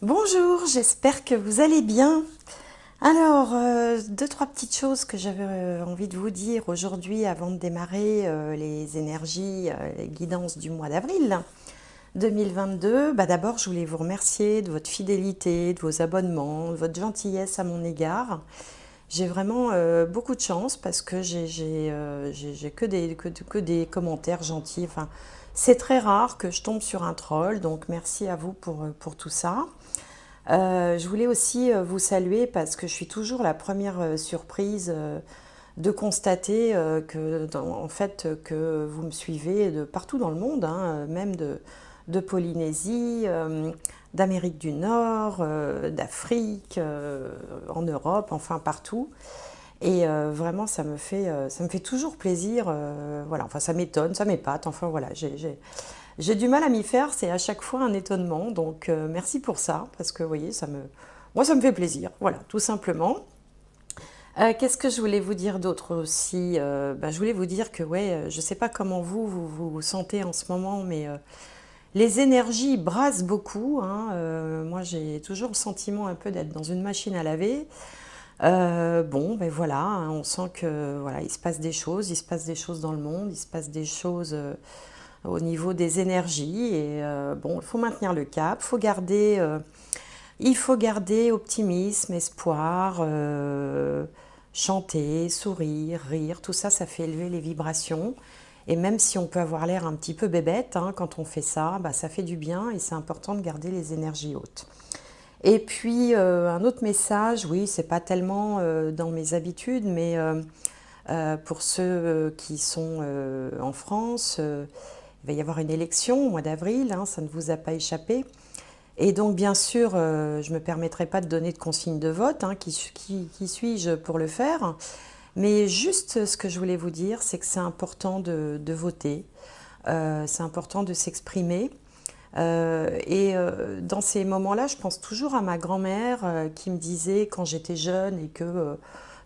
Bonjour, j'espère que vous allez bien. Alors, deux, trois petites choses que j'avais envie de vous dire aujourd'hui avant de démarrer les énergies, les guidances du mois d'avril 2022. D'abord, je voulais vous remercier de votre fidélité, de vos abonnements, de votre gentillesse à mon égard. J'ai vraiment beaucoup de chance parce que j'ai que des commentaires gentils. Enfin, c'est très rare que je tombe sur un troll, donc merci à vous pour tout ça. Je voulais aussi vous saluer parce que je suis toujours la première surprise de constater en fait, que vous me suivez de partout dans le monde, hein, même de Polynésie, d'Amérique du Nord, d'Afrique, en Europe, enfin partout. Et vraiment, ça me fait toujours plaisir. Voilà, enfin, ça m'étonne, ça m'épate. Enfin, voilà, j'ai du mal à m'y faire. C'est à chaque fois un étonnement. Donc, merci pour ça, parce que, vous voyez, moi, ça me fait plaisir. Voilà, tout simplement. Qu'est-ce que je voulais vous dire d'autre aussi? Je voulais vous dire que, ouais, je sais pas comment vous sentez en ce moment, mais les énergies brassent beaucoup, hein. Moi, j'ai toujours le sentiment un peu d'être dans une machine à laver. Voilà, hein, on sent que voilà, il se passe des choses dans le monde, il se passe des choses au niveau des énergies et il faut maintenir le cap, il faut garder optimisme, espoir, chanter, sourire, rire, tout ça, ça fait élever les vibrations. Et même si on peut avoir l'air un petit peu bébête, hein, quand on fait ça, ça fait du bien et c'est important de garder les énergies hautes. Et puis un autre message, oui, c'est pas tellement dans mes habitudes, mais pour ceux qui sont en France, il va y avoir une élection au mois d'avril, hein, ça ne vous a pas échappé. Et donc bien sûr, je ne me permettrai pas de donner de consigne de vote, hein, qui suis-je pour le faire? Mais juste ce que je voulais vous dire, c'est que c'est important de voter, c'est important de s'exprimer. Dans ces moments-là, je pense toujours à ma grand-mère qui me disait quand j'étais jeune et que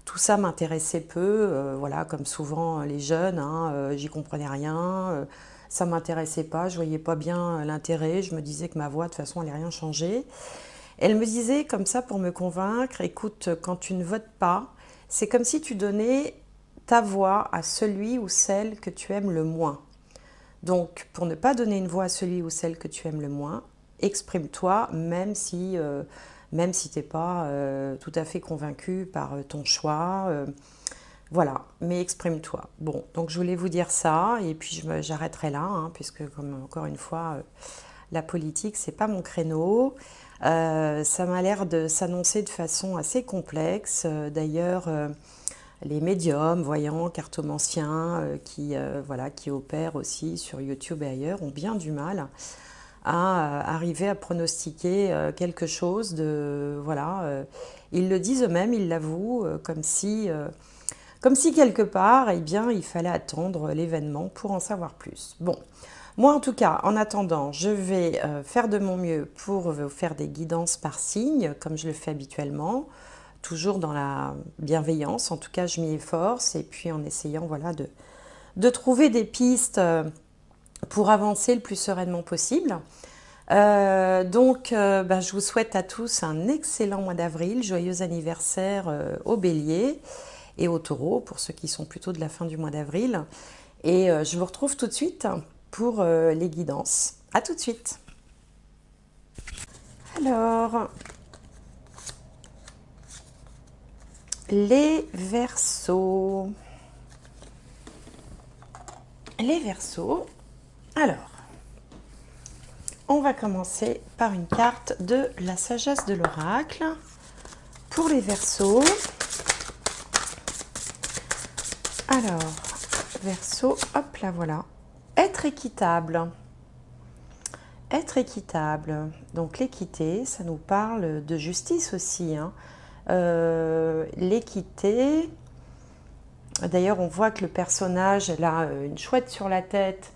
tout ça m'intéressait peu, voilà, comme souvent les jeunes, hein, j'y comprenais rien, ça m'intéressait pas, je voyais pas bien l'intérêt, je me disais que ma voix de toute façon allait rien changer. Elle me disait comme ça pour me convaincre, écoute, quand tu ne votes pas, c'est comme si tu donnais ta voix à celui ou celle que tu aimes le moins. Donc, pour ne pas donner une voix à celui ou celle que tu aimes le moins, exprime-toi, même si tu n'es pas tout à fait convaincu par ton choix. Voilà, mais exprime-toi. Bon, donc je voulais vous dire ça, et puis j'arrêterai là, hein, puisque comme encore une fois, la politique, c'est pas mon créneau. Ça m'a l'air de s'annoncer de façon assez complexe. D'ailleurs, les médiums, voyants, cartomanciens voilà, qui opèrent aussi sur YouTube et ailleurs ont bien du mal à arriver à pronostiquer quelque chose de voilà. Ils le disent eux-mêmes, ils l'avouent, comme si quelque part, eh bien, il fallait attendre l'événement pour en savoir plus. Bon, moi en tout cas, en attendant, je vais faire de mon mieux pour vous faire des guidances par signe, comme je le fais habituellement, toujours dans la bienveillance. En tout cas, je m'y efforce et puis en essayant voilà, de trouver des pistes pour avancer le plus sereinement possible. Je vous souhaite à tous un excellent mois d'avril, joyeux anniversaire au Bélier et au Taureau, pour ceux qui sont plutôt de la fin du mois d'avril. Et je vous retrouve tout de suite pour les guidances. À tout de suite. Alors, les Verseaux. Les Verseaux. Alors, on va commencer par une carte de la sagesse de l'oracle. Pour les Verseaux. Alors, Verseau, hop là voilà. Être équitable. Être équitable. Donc l'équité, ça nous parle de justice aussi, hein. L'équité, d'ailleurs on voit que le personnage, elle a une chouette sur la tête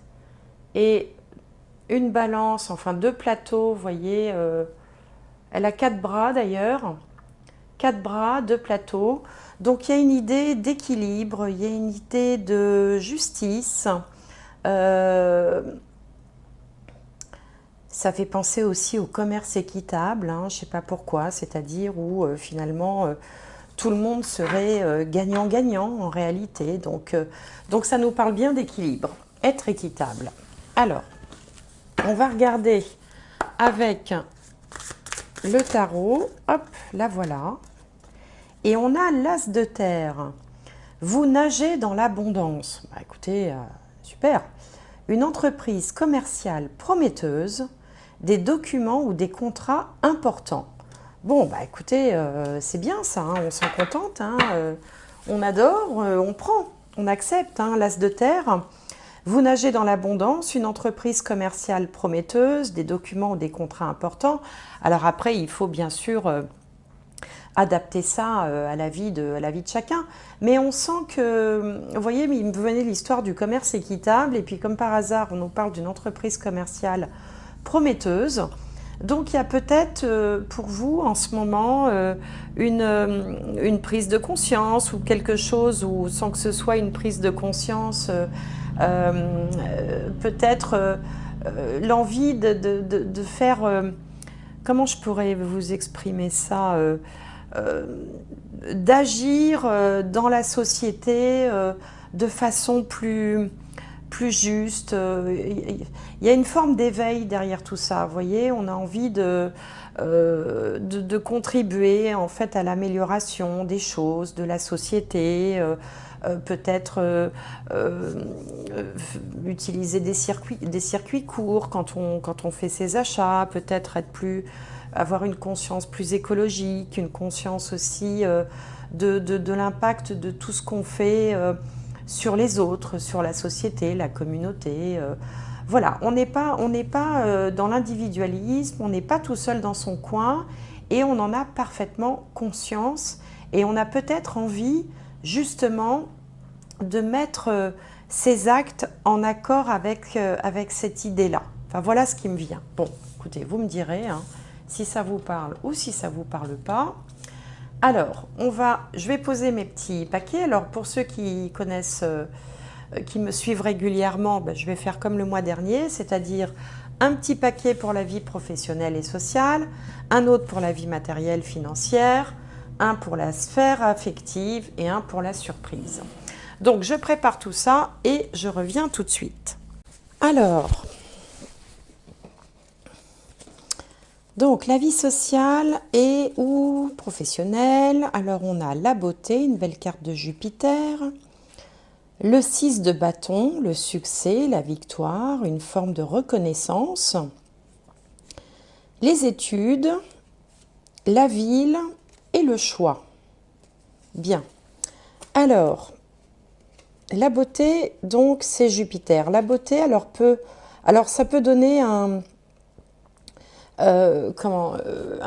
et une balance, enfin deux plateaux, vous voyez. Elle a quatre bras d'ailleurs. Quatre bras, deux plateaux. Donc il y a une idée d'équilibre, il y a une idée de justice. Ça fait penser aussi au commerce équitable, hein, je ne sais pas pourquoi, c'est-à-dire où finalement tout le monde serait gagnant-gagnant en réalité. Donc ça nous parle bien d'équilibre, être équitable. Alors, on va regarder avec le tarot. Hop, la voilà. Et on a l'as de terre. Vous nagez dans l'abondance. Bah, écoutez, super. Une entreprise commerciale prometteuse, des documents ou des contrats importants. Bon, bah écoutez, c'est bien ça, hein, on s'en contente, hein, on adore, on prend, on accepte, hein, l'as de terre. Vous nagez dans l'abondance, une entreprise commerciale prometteuse, des documents ou des contrats importants. Alors après, il faut bien sûr adapter ça à la vie de chacun. Mais on sent que, vous voyez, il me venait l'histoire du commerce équitable, et puis comme par hasard, on nous parle d'une entreprise commerciale prometteuse. Donc il y a peut-être pour vous en ce moment une prise de conscience ou quelque chose, ou sans que ce soit une prise de conscience, peut-être l'envie de faire, comment je pourrais vous exprimer ça, d'agir dans la société de façon plus juste. Il y a une forme d'éveil derrière tout ça, vous voyez, on a envie de contribuer en fait à l'amélioration des choses, de la société, peut-être utiliser des circuits courts quand on fait ses achats, peut-être avoir une conscience plus écologique, une conscience aussi de l'impact de tout ce qu'on fait sur les autres, sur la société, la communauté. Voilà, on n'est pas dans l'individualisme, on n'est pas tout seul dans son coin, et on en a parfaitement conscience, et on a peut-être envie justement de mettre ces actes en accord avec cette idée-là. Enfin voilà ce qui me vient. Bon, écoutez, vous me direz hein, si ça vous parle ou si ça ne vous parle pas. Alors, je vais poser mes petits paquets. Alors, pour ceux qui connaissent, qui me suivent régulièrement, ben, je vais faire comme le mois dernier, c'est-à-dire un petit paquet pour la vie professionnelle et sociale, un autre pour la vie matérielle, financière, un pour la sphère affective et un pour la surprise. Donc, je prépare tout ça et je reviens tout de suite. Alors, donc la vie sociale et ou professionnelle. Alors, on a la beauté, une belle carte de Jupiter. Le 6 de bâton, le succès, la victoire, une forme de reconnaissance. Les études, la ville et le choix. Bien. Alors, la beauté, donc, c'est Jupiter. La beauté, alors ça peut donner un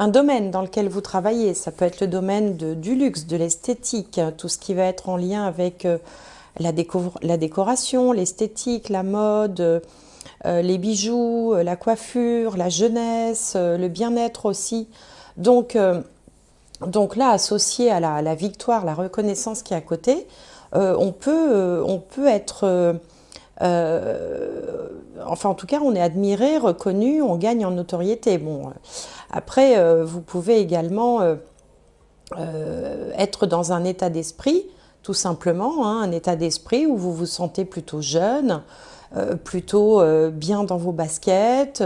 domaine dans lequel vous travaillez. Ça peut être le domaine du luxe, de l'esthétique, tout ce qui va être en lien avec la décoration, l'esthétique, la mode, les bijoux, la coiffure, la jeunesse, le bien-être aussi. Donc là, associé à la victoire, la reconnaissance qui est à côté, on peut être... enfin, en tout cas, on est admiré, reconnu, on gagne en notoriété. Bon, après, vous pouvez également être dans un état d'esprit, tout simplement, hein, un état d'esprit où vous vous sentez plutôt jeune, plutôt bien dans vos baskets,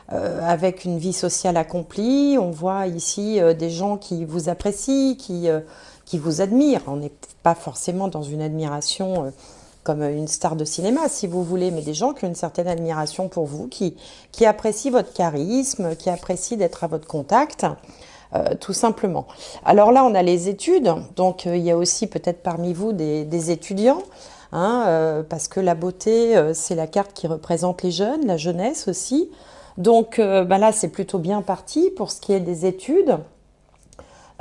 avec une vie sociale accomplie. On voit ici des gens qui vous apprécient, qui vous admirent. On n'est pas forcément dans une admiration comme une star de cinéma, si vous voulez, mais des gens qui ont une certaine admiration pour vous, qui apprécient votre charisme, qui apprécient d'être à votre contact, tout simplement. Alors là, on a les études, donc il y a aussi peut-être parmi vous des étudiants, hein, parce que la beauté, c'est la carte qui représente les jeunes, la jeunesse aussi. Donc là, c'est plutôt bien parti pour ce qui est des études.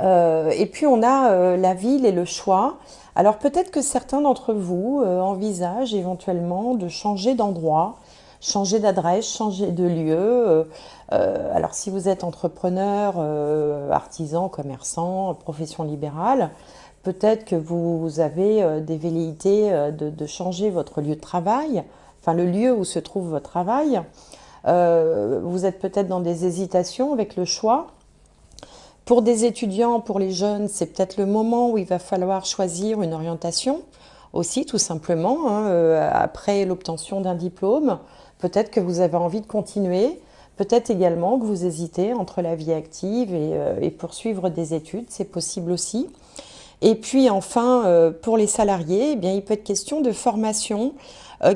Et puis on a la ville et le choix. Alors peut-être que certains d'entre vous envisagent éventuellement de changer d'endroit, changer d'adresse, changer de lieu. Alors si vous êtes entrepreneur, artisan, commerçant, profession libérale, peut-être que vous avez des velléités de changer votre lieu de travail, enfin le lieu où se trouve votre travail. Vous êtes peut-être dans des hésitations avec le choix. Pour des étudiants, pour les jeunes, c'est peut-être le moment où il va falloir choisir une orientation aussi, tout simplement, hein, après l'obtention d'un diplôme. Peut-être que vous avez envie de continuer, peut-être également que vous hésitez entre la vie active et poursuivre des études, c'est possible aussi. Et puis enfin, pour les salariés, eh bien, il peut être question de formation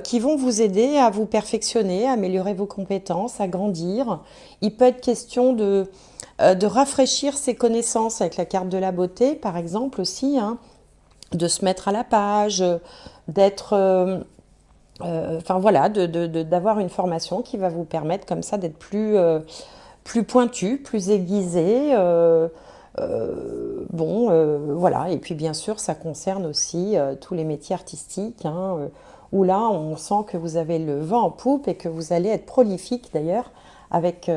qui vont vous aider à vous perfectionner, à améliorer vos compétences, à grandir. Il peut être question de rafraîchir ses connaissances avec la carte de la beauté, par exemple aussi, hein, de se mettre à la page, d'être, enfin voilà, d'avoir une formation qui va vous permettre comme ça d'être plus pointu, plus aiguisé. Bon, voilà. Et puis bien sûr, ça concerne aussi tous les métiers artistiques, hein, où là, on sent que vous avez le vent en poupe et que vous allez être prolifique d'ailleurs avec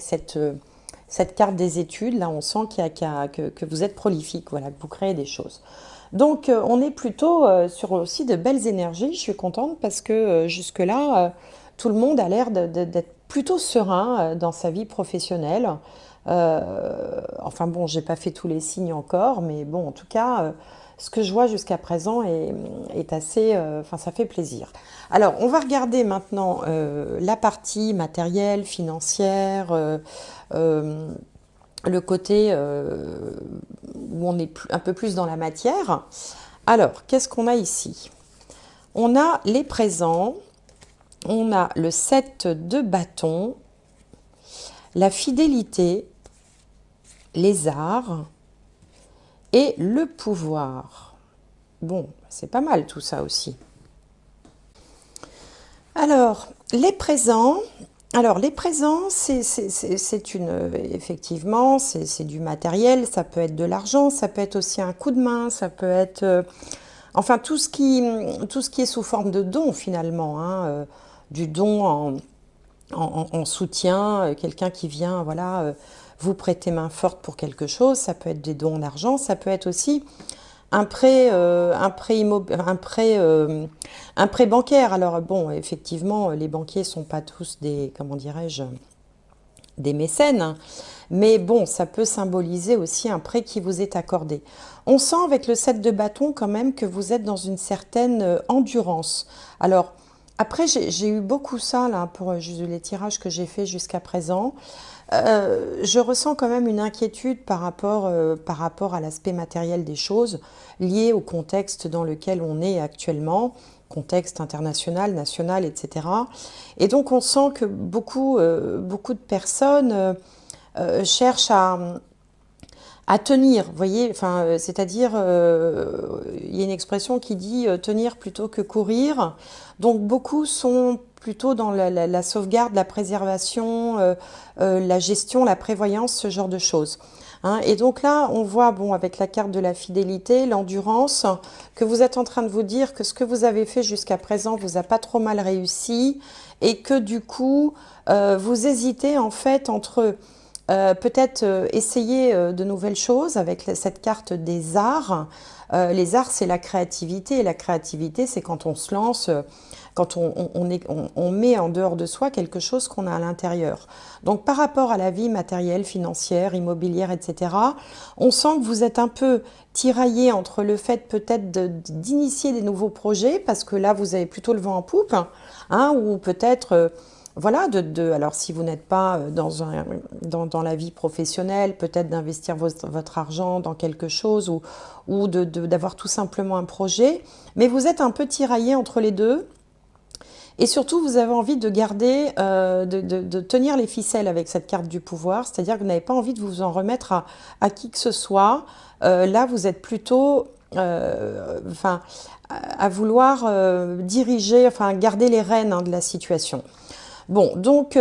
cette carte des études. Là, on sent que vous êtes prolifique, voilà, que vous créez des choses. Donc, on est plutôt sur aussi de belles énergies. Je suis contente parce que jusque-là, tout le monde a l'air d'être plutôt serein dans sa vie professionnelle. Enfin bon, j'ai pas fait tous les signes encore, mais bon, en tout cas, ce que je vois jusqu'à présent est assez, enfin, ça fait plaisir. Alors, on va regarder maintenant la partie matérielle, financière, le côté où on est un peu plus dans la matière. Alors, qu'est-ce qu'on a ici? On a les présents, on a le 7 de bâton, la fidélité, les arts et le pouvoir. Bon, c'est pas mal tout ça aussi. Alors, les présents. Alors, les présents, effectivement, c'est du matériel, ça peut être de l'argent, ça peut être aussi un coup de main, ça peut être, enfin, tout ce qui est sous forme de don finalement, hein, du don en soutien, quelqu'un qui vient, voilà, vous prêter main forte pour quelque chose, ça peut être des dons en argent, ça peut être aussi un prêt bancaire. Alors bon, effectivement, les banquiers sont pas tous des, comment dirais-je, des mécènes, hein. Mais bon, ça peut symboliser aussi un prêt qui vous est accordé. On sent avec le 7 de bâton quand même que vous êtes dans une certaine endurance. Alors, après, j'ai eu beaucoup ça là pour les tirages que j'ai fait jusqu'à présent. Je ressens quand même une inquiétude par rapport à l'aspect matériel des choses, lié au contexte dans lequel on est actuellement, contexte international, national, etc. Et donc on sent que beaucoup de personnes cherchent à tenir, vous voyez, enfin, c'est-à-dire, il y a une expression qui dit tenir plutôt que courir. Donc beaucoup sont plutôt dans la sauvegarde, la préservation, la gestion, la prévoyance, ce genre de choses. Hein. Et donc là, on voit, bon, avec la carte de la fidélité, l'endurance, que vous êtes en train de vous dire que ce que vous avez fait jusqu'à présent vous a pas trop mal réussi et que du coup, vous hésitez en fait entre peut-être essayer de nouvelles choses avec cette carte des arts. Les arts, c'est la créativité. Et la créativité, c'est quand on se lance, quand on met en dehors de soi quelque chose qu'on a à l'intérieur. Donc par rapport à la vie matérielle, financière, immobilière, etc., on sent que vous êtes un peu tiraillé entre le fait peut-être d'initier des nouveaux projets, parce que là, vous avez plutôt le vent en poupe, hein, ou peut-être... voilà, alors si vous n'êtes pas dans la vie professionnelle, peut-être d'investir votre argent dans quelque chose ou d'avoir tout simplement un projet, mais vous êtes un peu tiraillé entre les deux. Et surtout, vous avez envie de garder, de tenir les ficelles avec cette carte du pouvoir, c'est-à-dire que vous n'avez pas envie de vous en remettre à qui que ce soit. Là, vous êtes plutôt, enfin, à vouloir diriger, enfin, garder les rênes, hein, de la situation. Bon, donc,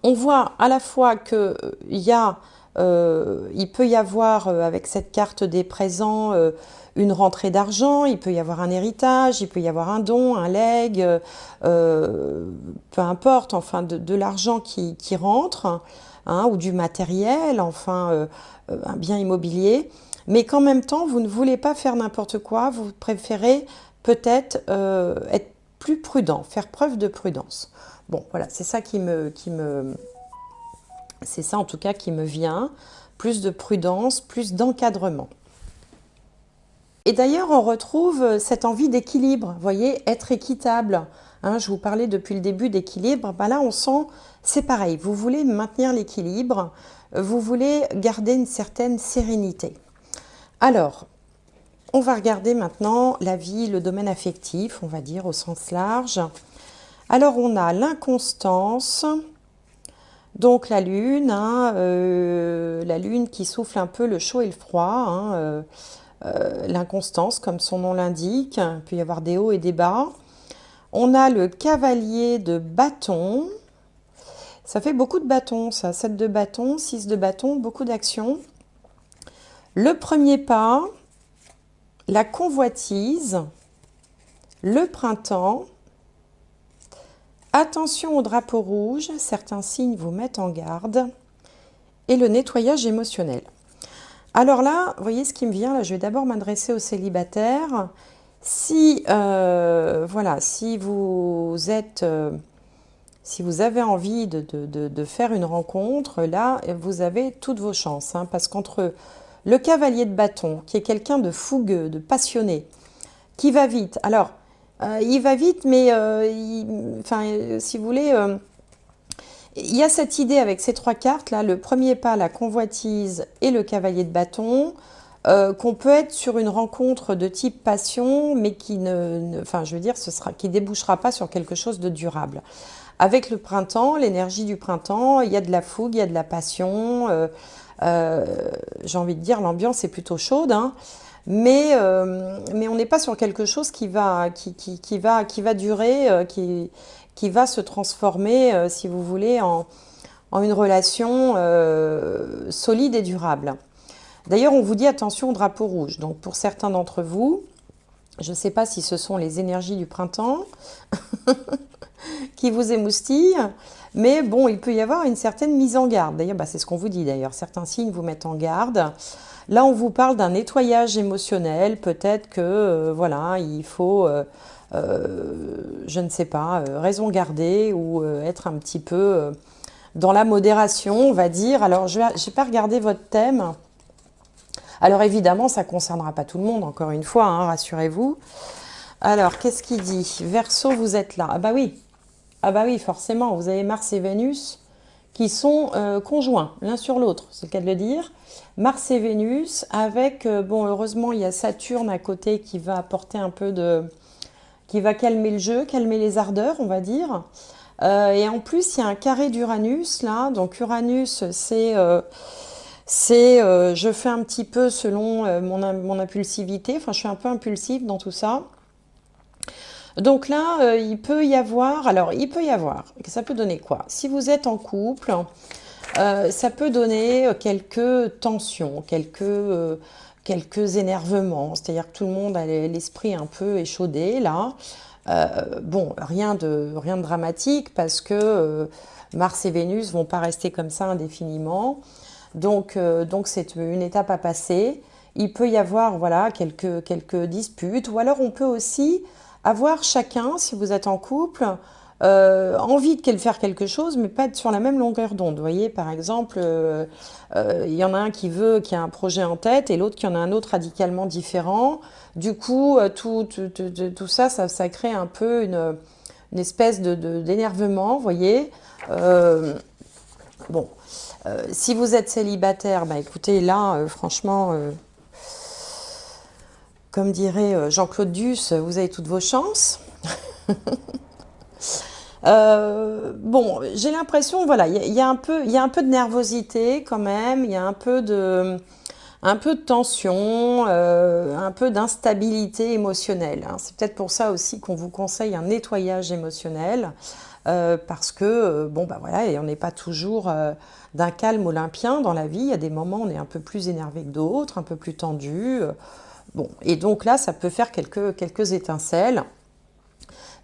on voit à la fois que il peut y avoir, avec cette carte des présents, une rentrée d'argent, il peut y avoir un héritage, il peut y avoir un don, un legs, peu importe, enfin, de l'argent qui rentre, hein, ou du matériel, enfin, un bien immobilier, mais qu'en même temps, vous ne voulez pas faire n'importe quoi, vous préférez peut-être être plus prudent, faire preuve de prudence. Bon, voilà, c'est ça c'est ça en tout cas qui me vient. Plus de prudence, plus d'encadrement. Et d'ailleurs, on retrouve cette envie d'équilibre, vous voyez, être équitable. Hein, je vous parlais depuis le début d'équilibre, ben là on sent, c'est pareil, vous voulez maintenir l'équilibre, vous voulez garder une certaine sérénité. Alors, on va regarder maintenant la vie, le domaine affectif, on va dire au sens large. Alors on a l'inconstance, donc la lune, hein, la lune qui souffle un peu le chaud et le froid, hein, l'inconstance comme son nom l'indique, il peut y avoir des hauts et des bas. On a le cavalier de bâton, ça fait beaucoup de bâtons ça, 7 de bâton, 6 de bâton, beaucoup d'actions. Le premier pas, la convoitise, le printemps, attention au drapeau rouge, certains signes vous mettent en garde, et le nettoyage émotionnel. Alors là, vous voyez ce qui me vient, là, je vais d'abord m'adresser aux célibataires. Si, voilà, si vous avez envie de faire une rencontre, là, vous avez toutes vos chances, hein, parce qu'entre le cavalier de bâton, qui est quelqu'un de fougueux, de passionné, qui va vite. Alors, il va vite, mais si vous voulez, il y a cette idée avec ces trois cartes, là, le premier pas, la convoitise et le cavalier de bâton, qu'on peut être sur une rencontre de type passion, mais qui je veux dire, qui débouchera pas sur quelque chose de durable. Avec le printemps, l'énergie du printemps, il y a de la fougue, il y a de la passion. J'ai envie de dire, l'ambiance est plutôt chaude, hein, mais on n'est pas sur quelque chose qui va durer, qui va se transformer, si vous voulez, en une relation solide et durable. D'ailleurs, on vous dit attention au drapeau rouge. Donc, pour certains d'entre vous, je ne sais pas si ce sont les énergies du printemps qui vous émoustillent, mais bon, il peut y avoir une certaine mise en garde. D'ailleurs, c'est ce qu'on vous dit d'ailleurs. Certains signes vous mettent en garde. Là, on vous parle d'un nettoyage émotionnel. Peut-être que, voilà, il faut, je ne sais pas, raison garder ou être un petit peu dans la modération, on va dire. Alors, je n'ai pas regardé votre thème. Alors, évidemment, ça ne concernera pas tout le monde, encore une fois, hein, rassurez-vous. Alors, qu'est-ce qu'il dit? Verseau, vous êtes là. Ah bah oui, forcément, vous avez Mars et Vénus qui sont conjoints l'un sur l'autre, c'est le cas de le dire. Mars et Vénus avec, bon, heureusement, il y a Saturne à côté qui va apporter un peu qui va calmer le jeu, calmer les ardeurs, on va dire. Et en plus, il y a un carré d'Uranus, là. Donc, Uranus, je fais un petit peu selon mon impulsivité. Enfin, je suis un peu impulsive dans tout ça. Donc là, il peut y avoir, ça peut donner quoi? Si vous êtes en couple, ça peut donner quelques tensions, quelques énervements, c'est-à-dire que tout le monde a l'esprit un peu échaudé là. Bon, rien de dramatique parce que Mars et Vénus vont pas rester comme ça indéfiniment. Donc c'est une étape à passer. Il peut y avoir voilà, quelques disputes, ou alors on peut aussi avoir chacun, si vous êtes en couple, envie de faire quelque chose, mais pas être sur la même longueur d'onde. Vous voyez, par exemple, il y en a un qui a un projet en tête, et l'autre qui en a un autre radicalement différent. Du coup, tout ça crée un peu une espèce d'énervement, vous voyez. Bon, si vous êtes célibataire, écoutez, là, franchement, comme dirait Jean-Claude Duss, vous avez toutes vos chances. Bon, j'ai l'impression, voilà, il y a un peu de nervosité quand même, il y a un peu de tension, un peu d'instabilité émotionnelle, hein. C'est peut-être pour ça aussi qu'on vous conseille un nettoyage émotionnel, parce que, bon, voilà, et on n'est pas toujours d'un calme olympien dans la vie. Il y a des moments où on est un peu plus énervé que d'autres, un peu plus tendu. Bon, et donc là, ça peut faire quelques étincelles.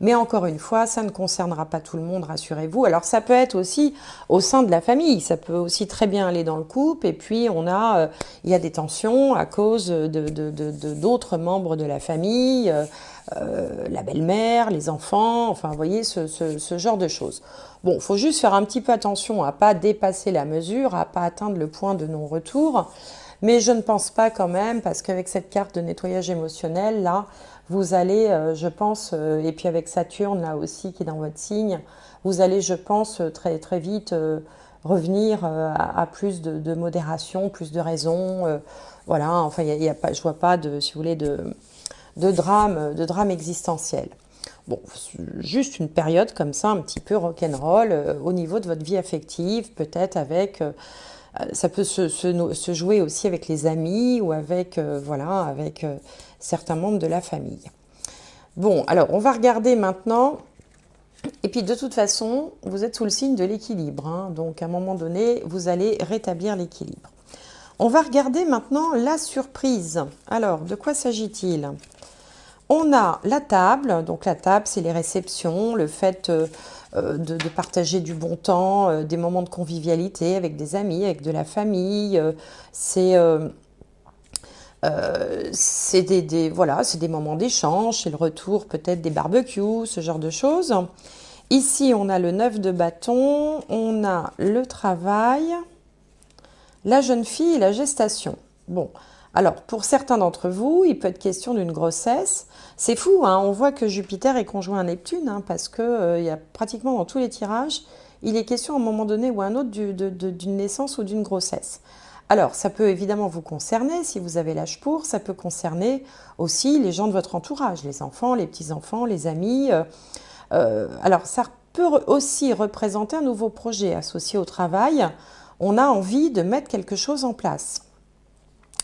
Mais encore une fois, ça ne concernera pas tout le monde, rassurez-vous. Alors ça peut être aussi au sein de la famille, ça peut aussi très bien aller dans le couple, et puis il y a des tensions à cause d'autres membres de la famille, la belle-mère, les enfants, enfin vous voyez ce genre de choses. Bon, il faut juste faire un petit peu attention à ne pas dépasser la mesure, à ne pas atteindre le point de non-retour. Mais je ne pense pas quand même, parce qu'avec cette carte de nettoyage émotionnel, là, vous allez, je pense, et puis avec Saturne, là aussi, qui est dans votre signe, vous allez, je pense, très, très vite revenir à plus de modération, plus de raison. Voilà, enfin, y a pas, je ne vois pas, si vous voulez, de drame existentiel. Bon, juste une période comme ça, un petit peu rock'n'roll au niveau de votre vie affective, peut-être avec... ça peut se jouer aussi avec les amis ou avec, voilà, avec certains membres de la famille. Bon, alors on va regarder maintenant. Et puis de toute façon, vous êtes sous le signe de l'équilibre, hein, donc à un moment donné, vous allez rétablir l'équilibre. On va regarder maintenant la surprise. Alors, de quoi s'agit-il? On a la table, donc la table, c'est les réceptions, le fait de partager du bon temps, des moments de convivialité avec des amis, avec de la famille. Voilà, c'est des moments d'échange, c'est le retour peut-être des barbecues, ce genre de choses. Ici, on a le 9 de bâton, on a le travail, la jeune fille et la gestation. Bon, alors pour certains d'entre vous, il peut être question d'une grossesse. C'est fou, hein, on voit que Jupiter est conjoint à Neptune, hein, parce qu'il y a pratiquement dans tous les tirages, il est question à un moment donné ou à un autre d'une naissance ou d'une grossesse. Alors, ça peut évidemment vous concerner, si vous avez l'âge pour, ça peut concerner aussi les gens de votre entourage, les enfants, les petits-enfants, les amis. Alors, ça peut aussi représenter un nouveau projet associé au travail. On a envie de mettre quelque chose en place.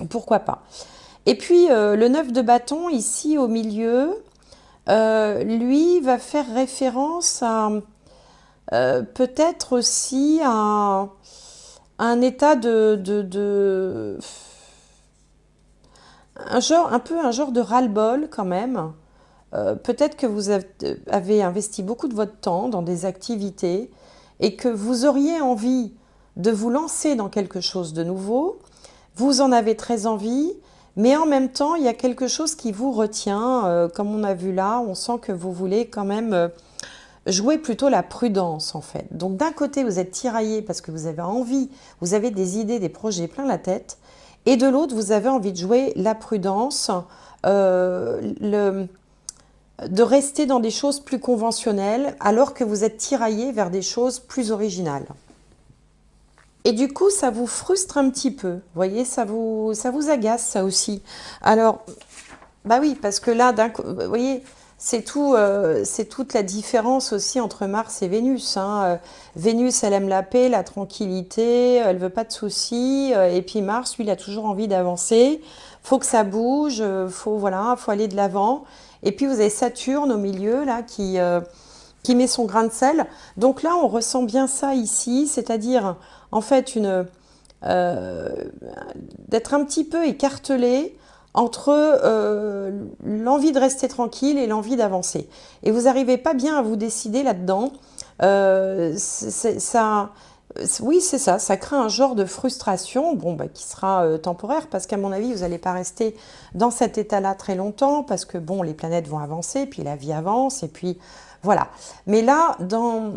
Pourquoi pas? Et puis, le 9 de bâton, ici au milieu, lui va faire référence à peut-être aussi à un état un peu un genre de ras-le-bol quand même. Peut-être que vous avez investi beaucoup de votre temps dans des activités et que vous auriez envie de vous lancer dans quelque chose de nouveau. Vous en avez très envie, mais en même temps, il y a quelque chose qui vous retient. Comme on a vu là, on sent que vous voulez quand même jouer plutôt la prudence en fait. Donc d'un côté, vous êtes tiraillé parce que vous avez envie, vous avez des idées, des projets plein la tête, et de l'autre, vous avez envie de jouer la prudence, de rester dans des choses plus conventionnelles, alors que vous êtes tiraillé vers des choses plus originales. Et du coup, ça vous frustre un petit peu, vous voyez, ça vous agace ça aussi. Alors, bah oui, parce que là, vous voyez, c'est toute la différence aussi entre Mars et Vénus, hein. Vénus, elle aime la paix, la tranquillité, elle veut pas de soucis. Et puis Mars, lui, il a toujours envie d'avancer. Faut que ça bouge, voilà, faut aller de l'avant. Et puis vous avez Saturne au milieu, là, qui met son grain de sel. Donc là, on ressent bien ça ici, c'est-à-dire, en fait, d'être un petit peu écartelé entre l'envie de rester tranquille et l'envie d'avancer. Et vous n'arrivez pas bien à vous décider là-dedans. Oui, c'est ça, ça crée un genre de frustration, bon, bah, qui sera temporaire, parce qu'à mon avis, vous n'allez pas rester dans cet état-là très longtemps, parce que bon, les planètes vont avancer, puis la vie avance, et puis voilà. Mais là, dans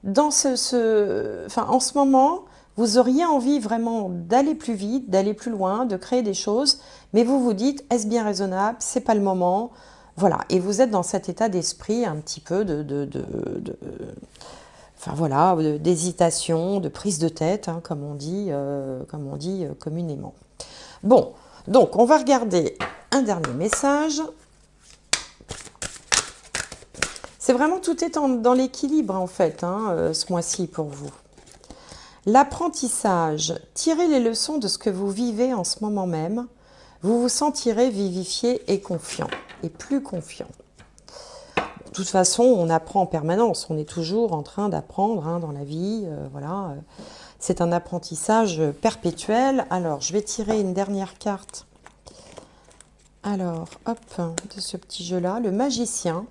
enfin, en ce moment, vous auriez envie vraiment d'aller plus vite, d'aller plus loin, de créer des choses, mais vous vous dites, est-ce bien raisonnable? C'est pas le moment. Voilà, et vous êtes dans cet état d'esprit un petit peu enfin voilà, d'hésitation, de prise de tête, hein, comme on dit communément. Bon, donc on va regarder un dernier message. C'est vraiment tout est dans l'équilibre en fait, hein, ce mois-ci pour vous. L'apprentissage, tirez les leçons de ce que vous vivez en ce moment même. Vous vous sentirez vivifié et confiant, et plus confiant. De toute façon, on apprend en permanence, on est toujours en train d'apprendre, hein, dans la vie, voilà. C'est un apprentissage perpétuel. Alors, je vais tirer une dernière carte Alors, hop, de ce petit jeu-là, le magicien,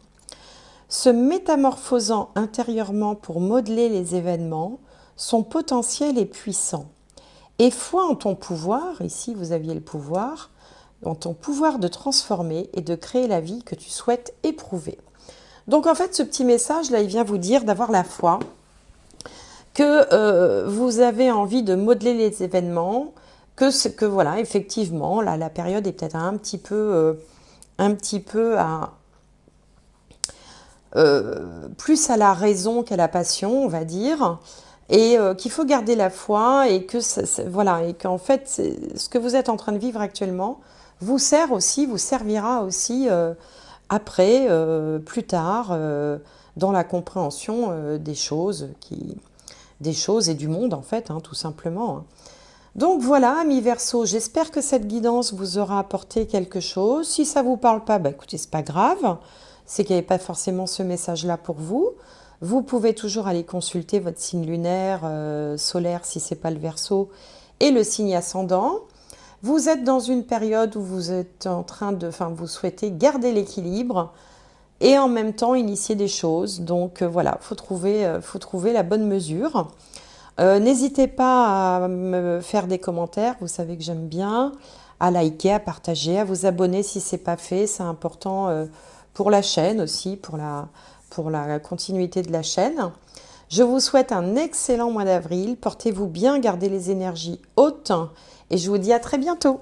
se métamorphosant intérieurement pour modeler les événements, son potentiel est puissant. Et foi en ton pouvoir, ici vous aviez le pouvoir, en ton pouvoir de transformer et de créer la vie que tu souhaites éprouver. Donc en fait, ce petit message, là, il vient vous dire d'avoir la foi, que vous avez envie de modeler les événements, que voilà, effectivement, là, la période est peut-être un petit peu plus à la raison qu'à la passion, on va dire, et qu'il faut garder la foi et que voilà, et qu'en fait, ce que vous êtes en train de vivre actuellement vous sert aussi, vous servira aussi après, plus tard, dans la compréhension des choses et du monde en fait, hein, tout simplement. Hein. Donc voilà, amis Verseau, j'espère que cette guidance vous aura apporté quelque chose. Si ça ne vous parle pas, bah écoutez, c'est pas grave. C'est qu'il n'y avait pas forcément ce message-là pour vous. Vous pouvez toujours aller consulter votre signe lunaire, solaire si ce n'est pas le Verseau, et le signe ascendant. Vous êtes dans une période où vous êtes en train de, enfin, vous souhaitez garder l'équilibre et en même temps initier des choses. Donc voilà, faut trouver la bonne mesure. N'hésitez pas à me faire des commentaires, vous savez que j'aime bien, à liker, à partager, à vous abonner si ce n'est pas fait, c'est important pour la chaîne aussi, pour la continuité de la chaîne. Je vous souhaite un excellent mois d'avril, portez-vous bien, gardez les énergies hautes et je vous dis à très bientôt.